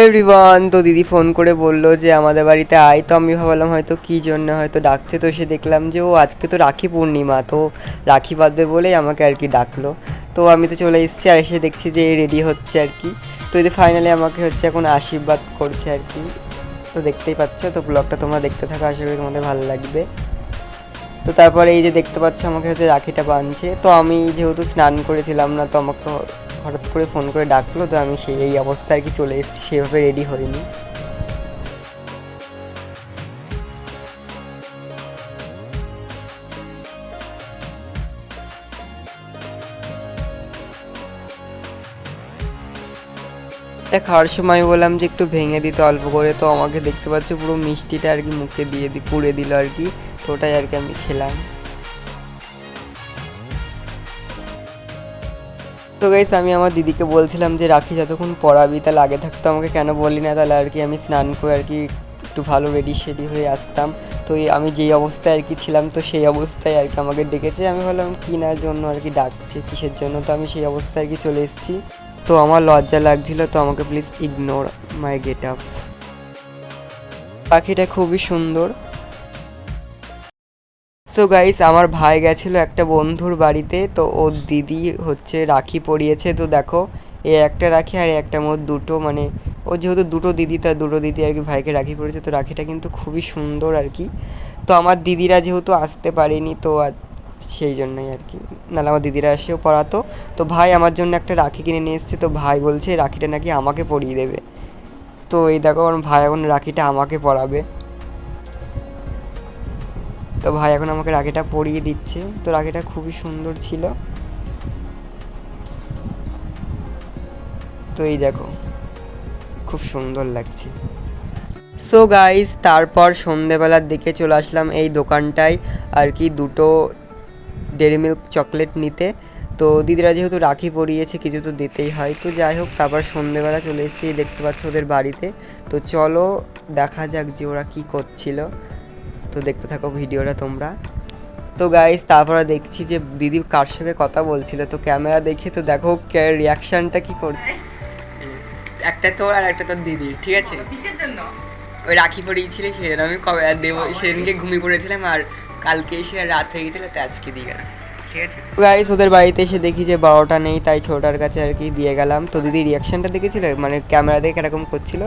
Everyone, তো দিদি phone করে বললো যে আমাদের বাড়িতে আয়। তো আমি ভাবলাম হয়তো কী জন্য হয়তো ডাকছে, তো এসে দেখলাম যে ও আজকে তো রাখি পূর্ণিমা, তো রাখি বাঁধবে বলেই আমাকে আর কি ডাকলো। তো আমি তো চলে এসেছি, আর এসে দেখছি যে রেডি হচ্ছে আর কি। তো এই ফাইনালি আমাকে হচ্ছে এখন আশীর্বাদ করছে আর কি। তো দেখতেই পাচ্ছ, তো ব্লগটা তোমরা দেখতে থাকো, আশা করি তোমাদের ভালো লাগবে। তো তারপরে এই যে দেখতে পাচ্ছ আমাকে হচ্ছে রাখিটা বাঁধছে। তো আমি যেহেতু স্নান করেছিলাম না, তো আমাকে হঠাৎ করে ফোন করে ডাকলো, তো আমি সেই এই অবস্থায় আর কি চলে এসেছি, সেভাবে রেডি হইনি। এটা খাওয়ার সময় বললাম যে একটু ভেঙে দিতে অল্প করে, তো আমাকে দেখতে পাচ্ছ পুরো মিষ্টিটা আর কি মুখে দিয়ে পুড়ে দিল আর কি। তো ওটাই আর কি আমি খেলাম। তো গাইস, আমি আমার দিদিকে বলছিলাম যে রাখি যতক্ষণ পড়াবি তাহলে আগে থাকতো আমাকে কেন বললি না, তাহলে আর কি আমি স্নান করে আর কি একটু ভালো রেডি শেডি হয়ে আসতাম। তো আমি যেই অবস্থায় আর কি ছিলাম, তো সেই অবস্থায় আর কি আমাকে ডেকেছে। আমি ভাবলাম কি না জন্য আর কি ডাকছে, কিসের জন্য। তো আমি সেই অবস্থায় আর কি চলে এসেছি। তো আমার লজ্জা লাগছিল, তো আমাকে please ignore my get up. পাখিটা খুবই সুন্দর। সো গাইস, আমার ভাই গেছিলো একটা বন্ধুর বাড়িতে, তো ওর দিদি হচ্ছে রাখি পরিয়েছে। তো দেখো, এ একটা রাখি আর একটা মোট দুটো, মানে ও যেহেতু দুটো দিদি, তার দুটো দিদি আর কি ভাইকে রাখি পরিয়েছে। তো রাখিটা কিন্তু খুবই সুন্দর আর কি। তো আমার দিদিরা যেহেতু আসতে পারেনি, তো সেই জন্যই আর কি, নাহলে আমার দিদিরা এসেও পড়াতো। তো ভাই আমার জন্য একটা রাখি কিনে নিয়ে এসছে। তো ভাই বলছে রাখিটা নাকি আমাকে পরিয়ে দেবে। তো এই দেখো, আমার ভাই এখন রাখিটা আমাকে পরাবে। তো ভাই এখন আমাকে রাখিটা পরিয়ে দিচ্ছে। তো রাখিটা খুবই সুন্দর ছিল। তো এই দেখো, খুব সুন্দর লাগছে। সো গাইস, তারপর সন্ধেবেলার দিকে চলে আসলাম এই দোকানটায় আর কি, দুটো ডেরি মিল্ক চকলেট নিতে। তো দিদিরা যেহেতু রাখি পরিয়েছে, কিছু তো দিতেই হয়। তো যাই হোক, তারপর সন্ধেবেলা চলে এসেছি, দেখতে পাচ্ছ ওদের বাড়িতে। তো চলো দেখা যাক যে ওরা কী করছিল। তো দেখতে থাকো ভিডিওটা তোমরা। তো গাইস, তারপরে দেখছি যে দিদি কার সঙ্গে কথা বলছিল। তো ক্যামেরা দেখে তো দেখো রিয়াকশানটা কি করছে। একটা তোর আর একটা তোর দিদি, ঠিক আছে। ওই রাখি পরিয়েছিল সেদিন, আমি কবে দেবো সেদিনকে ঘুমিয়ে পড়েছিলাম, আর কালকে এসে রাত হয়ে গেছিলো, তো আজকে দিয়ে গেলাম, ঠিক আছে। গাইস, ওদের বাড়িতে এসে দেখি যে বারোটা নেই, তাই ছোটার কাছে আর কি দিয়ে গেলাম। তো দিদি রিয়াকশানটা দেখেছিল, মানে ক্যামেরা দেখে এরকম করছিল।